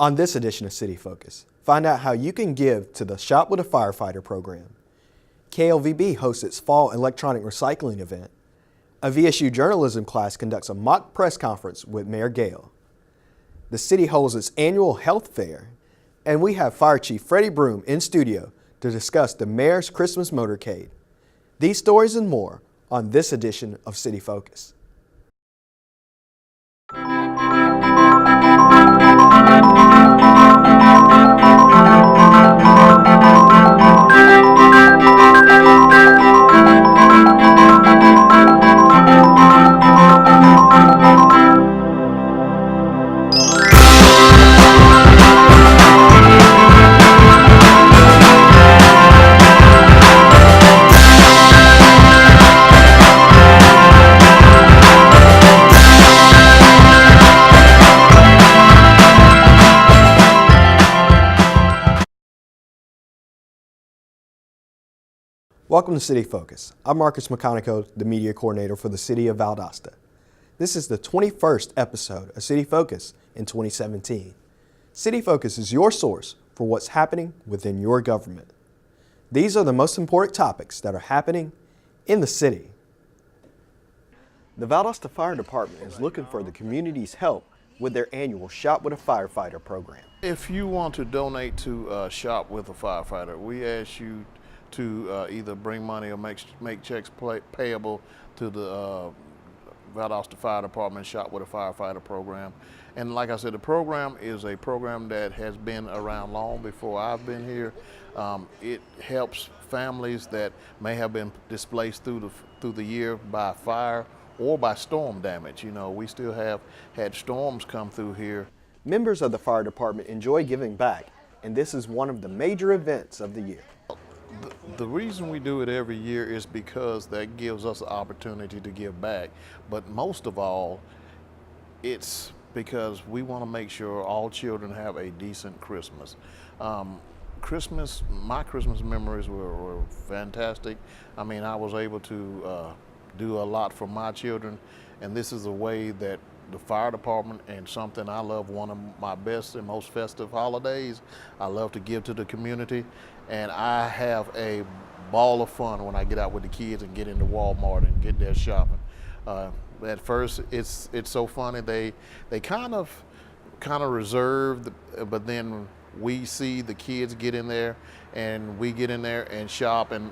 On this edition of City Focus, find out how you can give to the Shop with a Firefighter program. KLVB hosts its fall electronic recycling event. A VSU journalism class conducts a mock press conference with Mayor Gale. The city holds its annual health fair, and we have Fire Chief Freddie Broom in studio to discuss the Mayor's Christmas motorcade. These stories and more on this edition of City Focus. Welcome to City Focus. I'm Marcus McConico, the media coordinator for the city of Valdosta. This is the 21st episode of City Focus in 2017. City Focus is your source for what's happening within your government. These are the most important topics that are happening in the city. The Valdosta Fire Department is looking for the community's help with their annual Shop with a Firefighter program. If you want to donate to Shop with a Firefighter, we ask you to either bring money or make checks payable to the Valdosta Fire Department Shop with a Firefighter program. And like I said, the program is a program that has been around long before I've been here. It helps families that may have been displaced through the year by fire or by storm damage. You know, we still have had storms come through here. Members of the fire department enjoy giving back, and this is one of the major events of the year. The reason we do it every year is because that gives us an opportunity to give back. But most of all, it's because we want to make sure all children have a decent Christmas. My Christmas memories were fantastic. I mean, I was able to do a lot for my children, and this is a way that the fire department, and something I love, one of my best and most festive holidays, I love to give to the community, and I have a ball of fun when I get out with the kids and get into Walmart and get there shopping. At first, it's so funny. They kind of reserved, but then we see the kids get in there, and we get in there and shop, and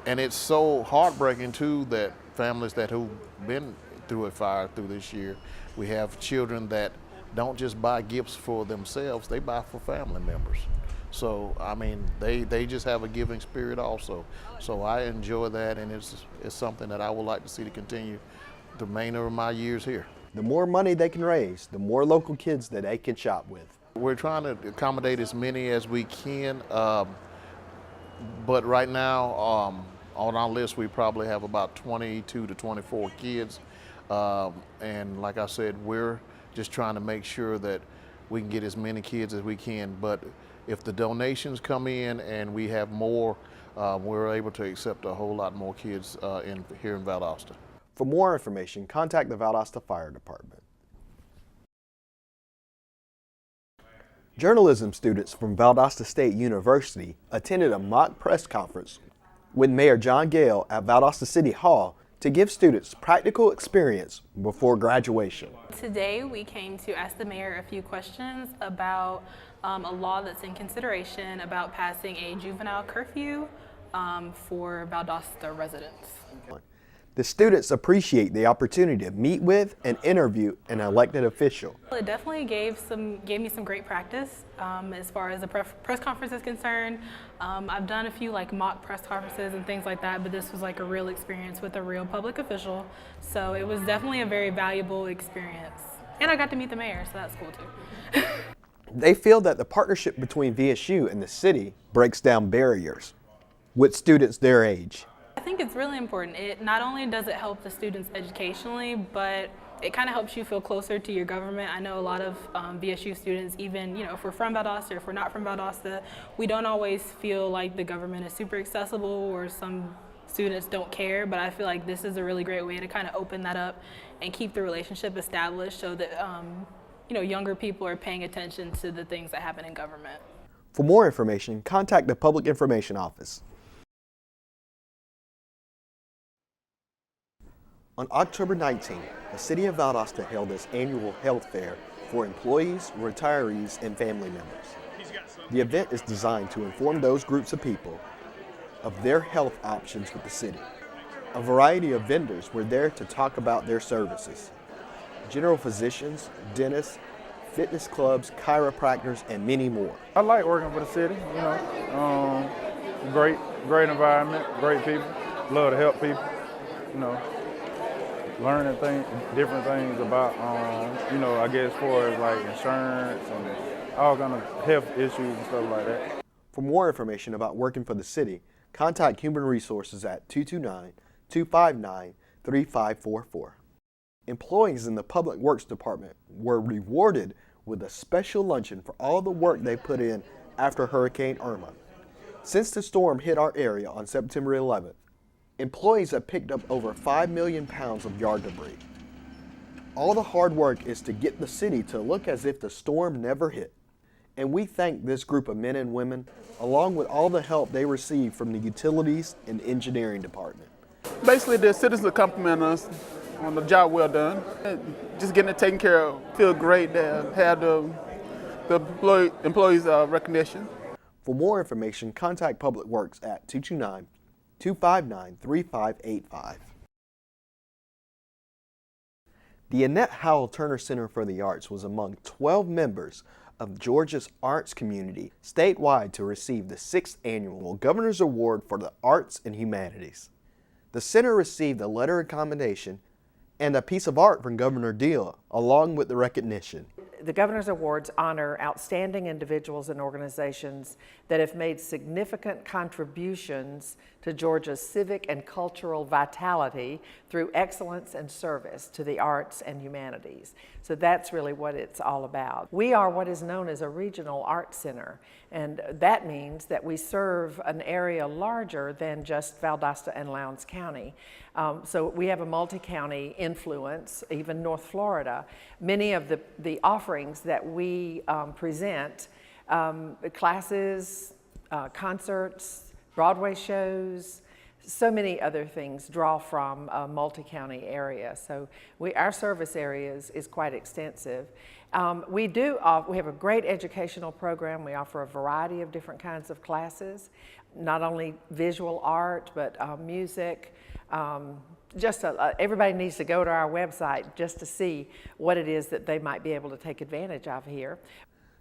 it's so heartbreaking too that families who've been through a fire through this year, we have children that don't just buy gifts for themselves, they buy for family members. So, I mean, they just have a giving spirit also. So I enjoy that, and it's something that I would like to see to continue the remainder of my years here. The more money they can raise, the more local kids that they can shop with. We're trying to accommodate as many as we can, but right now on our list we probably have about 22 to 24 kids. And like I said, we're just trying to make sure that we can get as many kids as we can. But if the donations come in and we have more, we're able to accept a whole lot more kids here in Valdosta. For more information, contact the Valdosta Fire Department. Journalism students from Valdosta State University attended a mock press conference with Mayor John Gale at Valdosta City Hall to give students practical experience before graduation. Today we came to ask the mayor a few questions about a law that's in consideration about passing a juvenile curfew for Valdosta residents. The students appreciate the opportunity to meet with and interview an elected official. It definitely gave me some great practice as far as the press conference is concerned. I've done a few mock press conferences and things like that, but this was like a real experience with a real public official. So it was definitely a very valuable experience. And I got to meet the mayor, so that's cool too. They feel that the partnership between VSU and the city breaks down barriers with students their age. I think it's really important. It not only does it help the students educationally, but it kind of helps you feel closer to your government. I know a lot of VSU students, even if we're from Valdosta or if we're not from Valdosta, we don't always feel like the government is super accessible, or some students don't care, but I feel like this is a really great way to kind of open that up and keep the relationship established so that younger people are paying attention to the things that happen in government. For more information, contact the Public Information Office. On October 19th, the City of Valdosta held its annual health fair for employees, retirees, and family members. The event is designed to inform those groups of people of their health options with the city. A variety of vendors were there to talk about their services. General physicians, dentists, fitness clubs, chiropractors, and many more. I like working for the city, great environment, great people, love to help people, learning different things about, I guess as far as like insurance and all kind of health issues and stuff like that. For more information about working for the city, contact Human Resources at 229-259-3544. Employees in the Public Works Department were rewarded with a special luncheon for all the work they put in after Hurricane Irma. Since the storm hit our area on September 11th, employees have picked up over 5 million pounds of yard debris. All the hard work is to get the city to look as if the storm never hit. And we thank this group of men and women, along with all the help they received from the utilities and engineering department. Basically, the citizens compliment us on the job well done. Just getting it taken care of, feel great to have the employees' recognition. For more information, contact Public Works at 229-259-3585. The Annette Howell Turner Center for the Arts was among 12 members of Georgia's arts community statewide to receive the 6th Annual Governor's Award for the Arts and Humanities. The center received a letter of commendation and a piece of art from Governor Deal, along with the recognition. The Governor's Awards honor outstanding individuals and organizations that have made significant contributions to Georgia's civic and cultural vitality through excellence and service to the arts and humanities. So that's really what it's all about. We are what is known as a regional arts center, and that means that we serve an area larger than just Valdosta and Lowndes County. So we have a multi-county influence, even North Florida. Many of the offerings that we present, classes, concerts, Broadway shows, so many other things draw from a multi-county area. So our service area is quite extensive. We have a great educational program. We offer a variety of different kinds of classes, not only visual art, but music. Everybody needs to go to our website just to see what it is that they might be able to take advantage of here.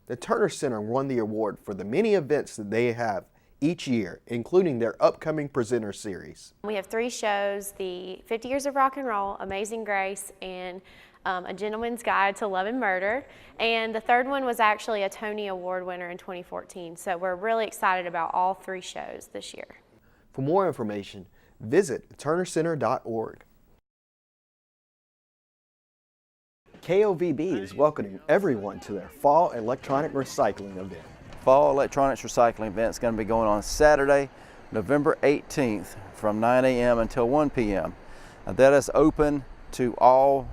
The Turner Center won the award for the many events that they have each year, including their upcoming presenter series. We have 3 shows: the 50 Years of Rock and Roll, Amazing Grace, and A Gentleman's Guide to Love and Murder. And the 3rd one was actually a Tony Award winner in 2014. So we're really excited about all 3 shows this year. For more information, visit turnercenter.org. KOVB is welcoming everyone to their Fall Electronic Recycling event. Fall Electronics Recycling event is going to be going on Saturday, November 18th from 9 a.m. until 1 p.m. That is open to all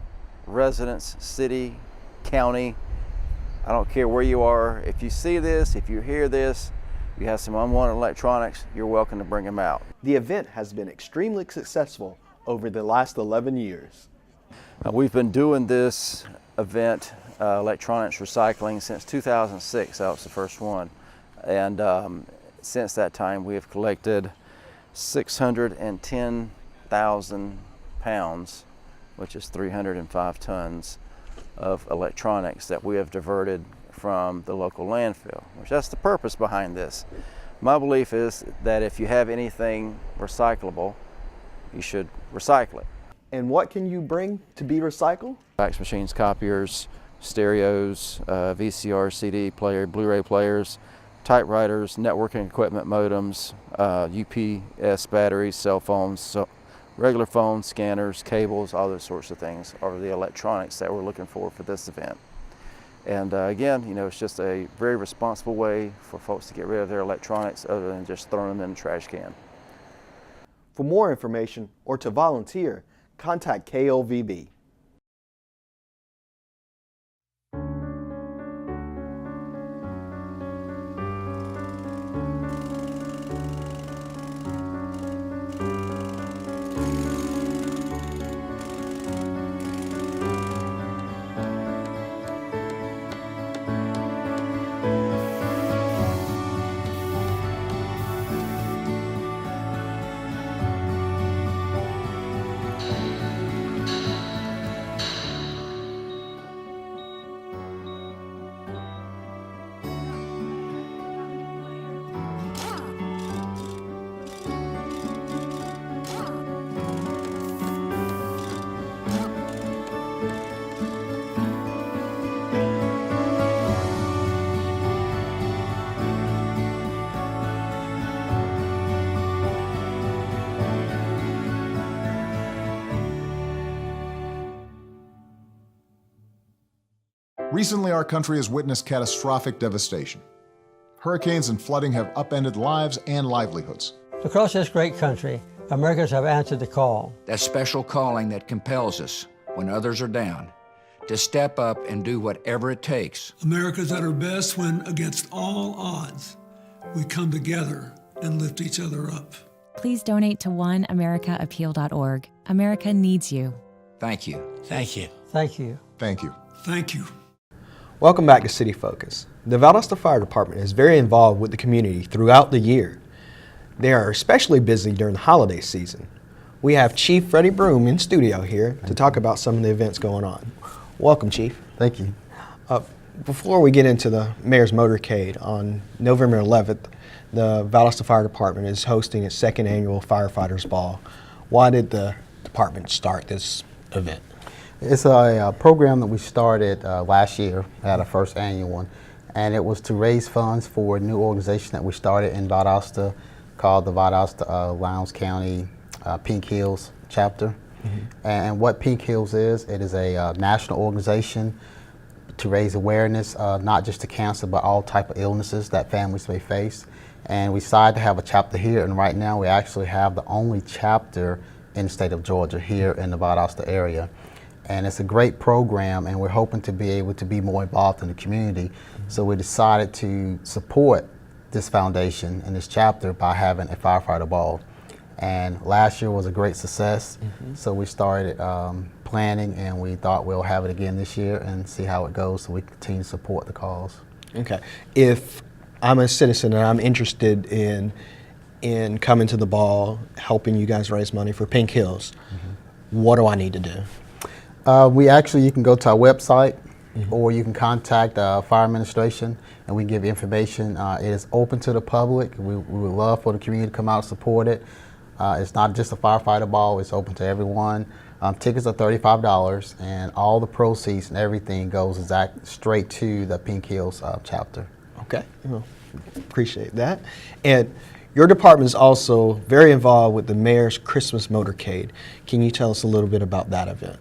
residents, city, county. I don't care where you are. If you see this, if you hear this, you have some unwanted electronics, you're welcome to bring them out. The event has been extremely successful over the last 11 years. We've been doing this event, electronics recycling, since 2006. That was the first one. And since that time, we have collected 610,000 pounds, which is 305 tons of electronics that we have diverted from the local landfill, which that's the purpose behind this. My belief is that if you have anything recyclable, you should recycle it. And what can you bring to be recycled? Fax machines, copiers, stereos, VCR, CD player, Blu-ray players, typewriters, networking equipment, modems, UPS batteries, cell phones, so regular phones, scanners, cables, all those sorts of things are the electronics that we're looking for this event. And again, it's just a very responsible way for folks to get rid of their electronics other than just throwing them in the trash can. For more information or to volunteer, contact KOVB. Recently, our country has witnessed catastrophic devastation. Hurricanes and flooding have upended lives and livelihoods. Across this great country, Americans have answered the call. That special calling that compels us, when others are down, to step up and do whatever it takes. America's at her best when, against all odds, we come together and lift each other up. Please donate to oneamericaappeal.org. America needs you. Thank you. Thank you. Thank you. Thank you. Thank you. Welcome back to City Focus. The Valdosta Fire Department is very involved with the community throughout the year. They are especially busy during the holiday season. We have Chief Freddie Broom in studio here to talk about some of the events going on. Welcome, Chief. Thank you. Before we get into the Mayor's Motorcade, on November 11th, the Valdosta Fire Department is hosting its second annual Firefighters Ball. Why did the department start this event? It's a program that we started last year, had our first annual one, and it was to raise funds for a new organization that we started in Valdosta called the Valdosta Lowndes County Pink Hills chapter. And what Pink Hills is, it is a national organization to raise awareness, not just to cancer, but all type of illnesses that families may face. And we decided to have a chapter here, and right now we actually have the only chapter in the state of Georgia here in the Valdosta area. And it's a great program, and we're hoping to be able to be more involved in the community. So we decided to support this foundation and this chapter by having a firefighter ball. And last year was a great success, so we started planning, and we thought we'll have it again this year and see how it goes, so we continue to support the cause. Okay. If I'm a citizen and I'm interested in coming to the ball, helping you guys raise money for Pink Hills, what do I need to do? You can go to our website, or you can contact Fire Administration, and we give you information. It is open to the public. We would love for the community to come out and support it. It's not just a firefighter ball, it's open to everyone. Tickets are $35, and all the proceeds and everything goes straight to the Pink Hills chapter. Okay, well, appreciate that. And your department is also very involved with the Mayor's Christmas Motorcade. Can you tell us a little bit about that event?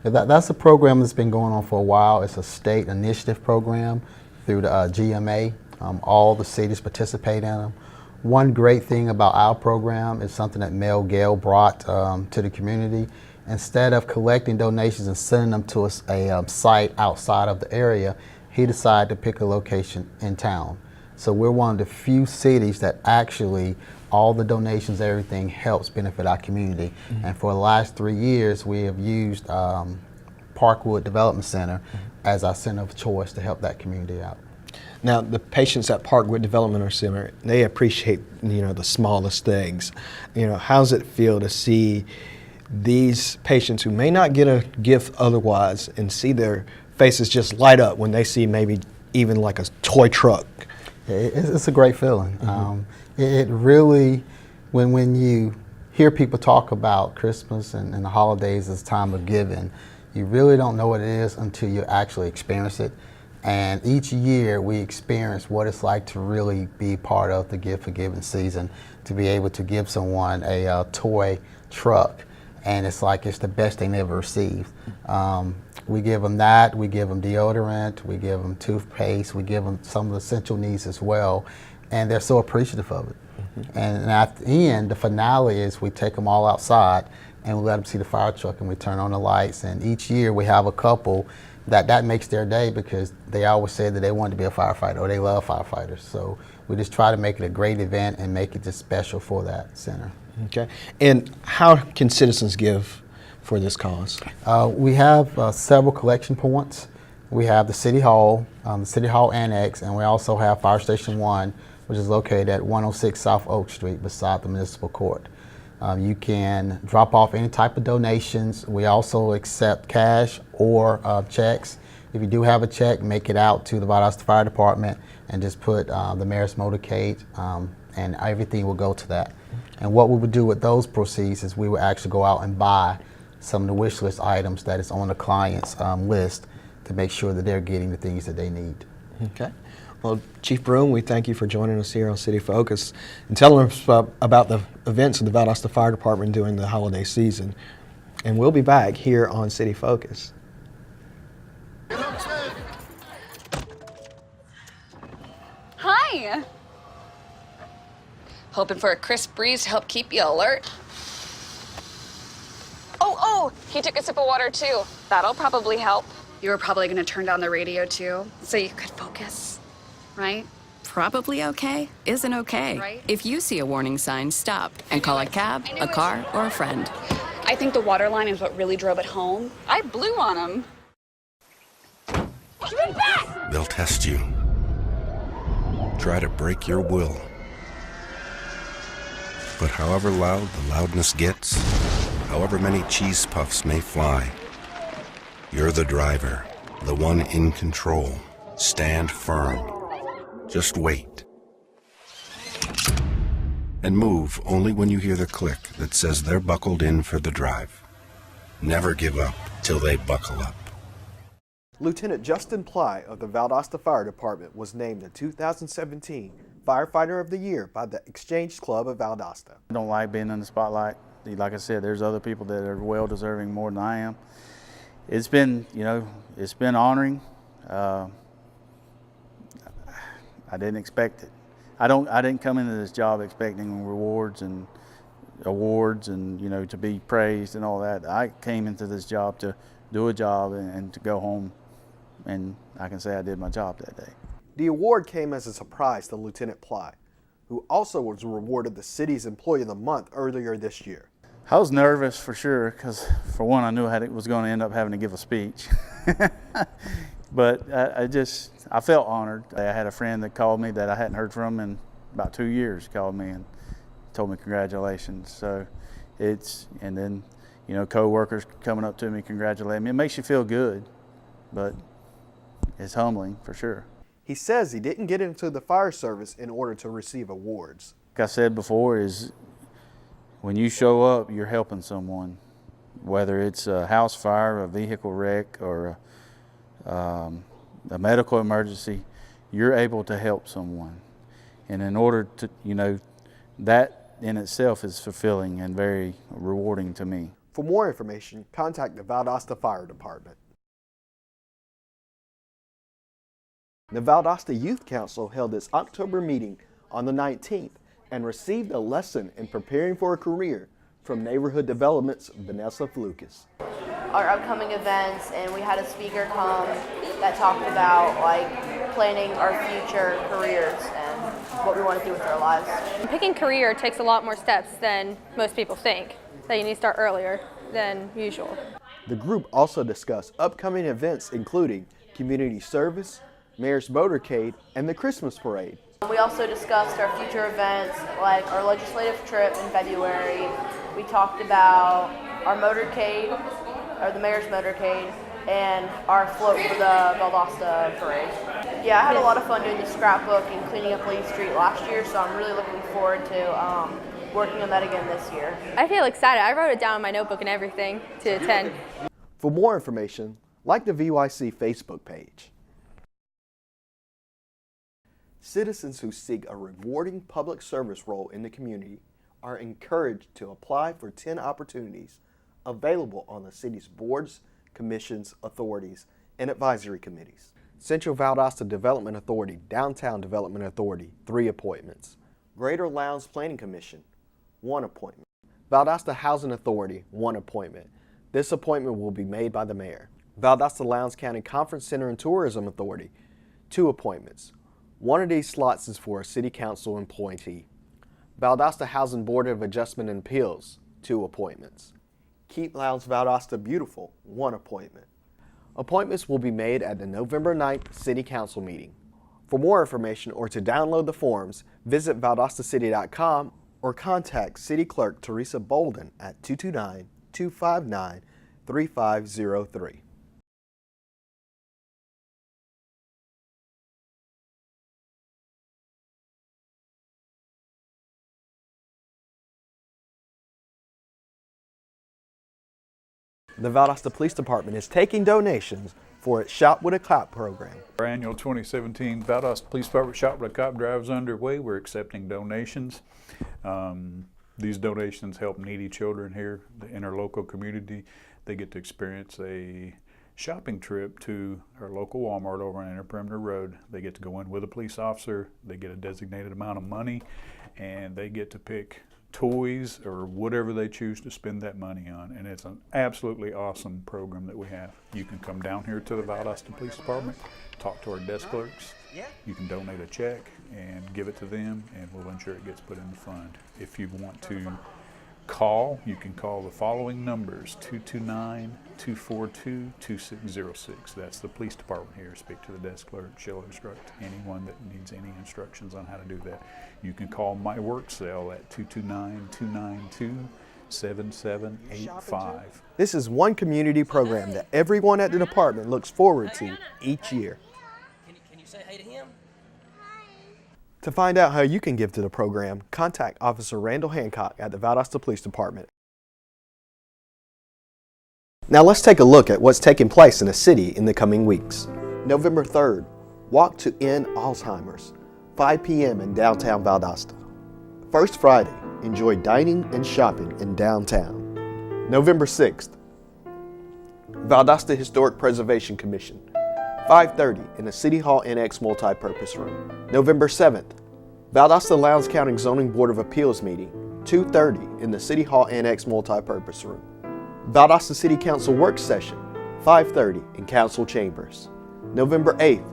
That's a program that's been going on for a while. It's a state initiative program through the GMA. All the cities participate in them. One great thing about our program is something that Mel Gale brought to the community. Instead of collecting donations and sending them to a site outside of the area, he decided to pick a location in town. So we're one of the few cities that actually all the donations, everything helps benefit our community. And for the last 3 years, we have used Parkwood Development Center as our center of choice to help that community out. Now, the patients at Parkwood Development Center, they appreciate, the smallest things. How does it feel to see these patients who may not get a gift otherwise and see their faces just light up when they see maybe even like a toy truck? It's a great feeling. It really, when you hear people talk about Christmas and the holidays as a time of giving, you really don't know what it is until you actually experience it. And each year we experience what it's like to really be part of the gift for giving season, to be able to give someone a toy truck, and it's like it's the best they never received. We give them that, we give them deodorant, we give them toothpaste, we give them some of the essential needs as well, and they're so appreciative of it. And at the end, the finale is we take them all outside and we let them see the fire truck, and we turn on the lights, and each year we have a couple that makes their day because they always said that they wanted to be a firefighter or they love firefighters. So we just try to make it a great event and make it just special for that center. Okay. And how can citizens give for this cause? We have several collection points. We have the City Hall Annex, and we also have Fire Station 1, which is located at 106 South Oak Street beside the Municipal Court. You can drop off any type of donations. We also accept cash or checks. If you do have a check, make it out to the Valdosta Fire Department and just put the Mayor's Motorcade, and everything will go to that. And what we would do with those proceeds is we would actually go out and buy some of the wish list items that is on the client's list to make sure that they're getting the things that they need. Okay. Well, Chief Broom, we thank you for joining us here on City Focus and telling us about the events of the Valdosta Fire Department during the holiday season. And we'll be back here on City Focus. Hi. Hoping for a crisp breeze to help keep you alert. Oh, he took a sip of water too. That'll probably help. You were probably gonna turn down the radio too, so you could focus, right? Probably okay isn't okay. Right. If you see a warning sign, stop and call a cab, a car, or a friend. I think the water line is what really drove it home. I blew on him. They'll test you. Try to break your will. But however loud the loudness gets, however many cheese puffs may fly, you're the driver, the one in control. Stand firm. Just wait. And move only when you hear the click that says they're buckled in for the drive. Never give up till they buckle up. Lieutenant Justin Ply of the Valdosta Fire Department was named the 2017 Firefighter of the Year by the Exchange Club of Valdosta. I don't like being in the spotlight. Like I said, there's other people that are well deserving more than I am. It's been, it's been honoring. I didn't expect it. I didn't come into this job expecting rewards and awards and to be praised and all that. I came into this job to do a job and to go home, and I can say I did my job that day. The award came as a surprise to Lieutenant Ply, who also was awarded the city's Employee of the Month earlier this year. I was nervous for sure because, for one, I knew I was going to end up having to give a speech. But I felt honored. I had a friend that called me that I hadn't heard from in about 2 years, called me and told me congratulations. So and then, co-workers coming up to me congratulating me. It makes you feel good, but it's humbling for sure. He says he didn't get into the fire service in order to receive awards. Like I said before, is when you show up, you're helping someone, whether it's a house fire, a vehicle wreck, or a medical emergency, you're able to help someone. And in order to, that in itself is fulfilling and very rewarding to me. For more information, contact the Valdosta Fire Department. The Valdosta Youth Council held its October meeting on the 19th and received a lesson in preparing for a career from Neighborhood Development's Vanessa Flukas. Our upcoming events, and we had a speaker come that talked about planning our future careers and what we want to do with our lives. Picking career takes a lot more steps than most people think, that you need to start earlier than usual. The group also discussed upcoming events including community service, Mayor's Motorcade, and the Christmas Parade. We also discussed our future events, like our legislative trip in February. We talked about our motorcade, or the Mayor's Motorcade, and our float for the Valdosta Parade. Yeah, I had a lot of fun doing the scrapbook and cleaning up Lee Street last year, so I'm really looking forward to working on that again this year. I feel excited. I wrote it down in my notebook and everything to attend. For more information, like the VYC Facebook page. Citizens who seek a rewarding public service role in the community are encouraged to apply for 10 opportunities available on the city's boards, commissions, authorities, and advisory committees. Central Valdosta Development Authority, Downtown Development Authority, 3 appointments. Greater Lowndes Planning Commission, 1 appointment. Valdosta Housing Authority, 1 appointment. This appointment will be made by the mayor. Valdosta Lowndes County Conference Center and Tourism Authority, 2 appointments. One of these slots is for a city council employee. Valdosta Housing Board of Adjustment and Appeals, 2 appointments. Keep Lowndes Valdosta Beautiful, 1 appointment. Appointments will be made at the November 9th City Council meeting. For more information or to download the forms, visit valdostacity.com or contact City Clerk Teresa Bolden at 229-259-3503. The Valdosta Police Department is taking donations for its Shop with a Cop program. Our annual 2017 Valdosta Police Department Shop with a Cop drive is underway. We're accepting donations. These donations help needy children here in our local community. They get to experience a shopping trip to our local Walmart over on Inner Perimeter Road. They get to go in with a police officer, they get a designated amount of money, and they get to pick toys or whatever they choose to spend that money on. And it's an absolutely awesome program that we have. You can come down here to the Valdosta Police Department, talk to our desk clerks. You can donate a check and give it to them, and we'll ensure it gets put in the fund. If you want to call, you can call the following numbers: 229-242-2606. That's the police department here. Speak to the desk clerk. She'll instruct anyone that needs any instructions on how to do that. You can call my work cell at 229-292-7785. This is one community program that everyone at the department looks forward to each year. Can you say hey to him? To find out how you can give to the program, contact Officer Randall Hancock at the Valdosta Police Department. Now let's take a look at what's taking place in the city in the coming weeks. November 3rd, Walk to End Alzheimer's, 5 p.m. in downtown Valdosta. First Friday, enjoy dining and shopping in downtown. November 6th, Valdosta Historic Preservation Commission, 5:30 in the City Hall Annex Multipurpose Room. November 7th, Valdosta Lowndes County Zoning Board of Appeals meeting, 2:30 in the City Hall Annex Multipurpose Room. Valdosta City Council Work Session, 5:30 in Council Chambers. November 8th,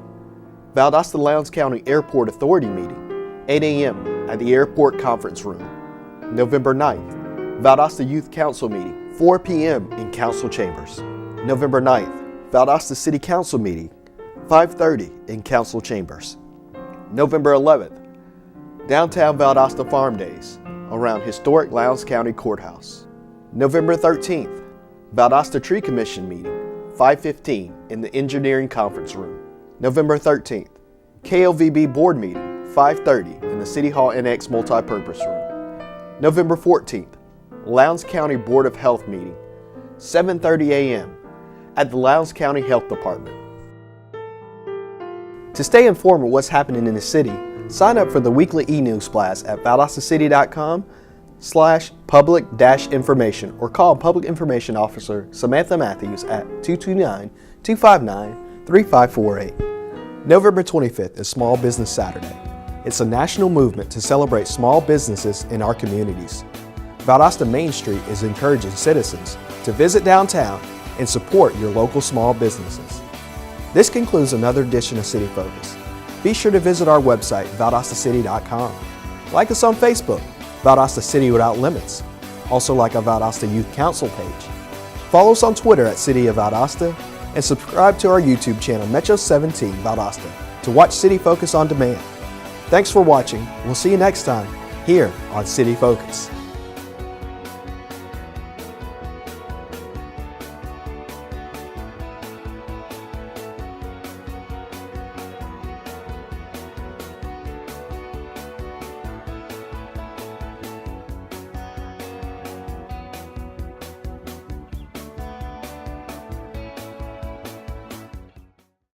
Valdosta Lowndes County Airport Authority meeting, 8 a.m. at the Airport Conference Room. November 9th, Valdosta Youth Council meeting, 4 p.m. in Council Chambers. November 9th, Valdosta City Council meeting, 5:30 in Council Chambers. November 11th, Downtown Valdosta Farm Days around historic Lowndes County Courthouse. November 13th, Valdosta Tree Commission meeting, 5:15 in the Engineering Conference Room. November 13th, KLVB Board meeting, 5:30 in the City Hall Annex Multipurpose Room. November 14th, Lowndes County Board of Health meeting, 7:30 a.m. at the Lowndes County Health Department. To stay informed of what's happening in the city, sign up for the weekly e-news blast at valdostacity.com/public-information or call Public Information Officer Samantha Matthews at 229-259-3548. November 25th is Small Business Saturday. It's a national movement to celebrate small businesses in our communities. Valdosta Main Street is encouraging citizens to visit downtown and support your local small businesses. This concludes another edition of City Focus. Be sure to visit our website, valdostacity.com. Like us on Facebook, Valdosta City Without Limits. Also like our Valdosta Youth Council page. Follow us on Twitter at City of Valdosta and subscribe to our YouTube channel, Metro 17 Valdosta, to watch City Focus on demand. Thanks for watching. We'll see you next time here on City Focus.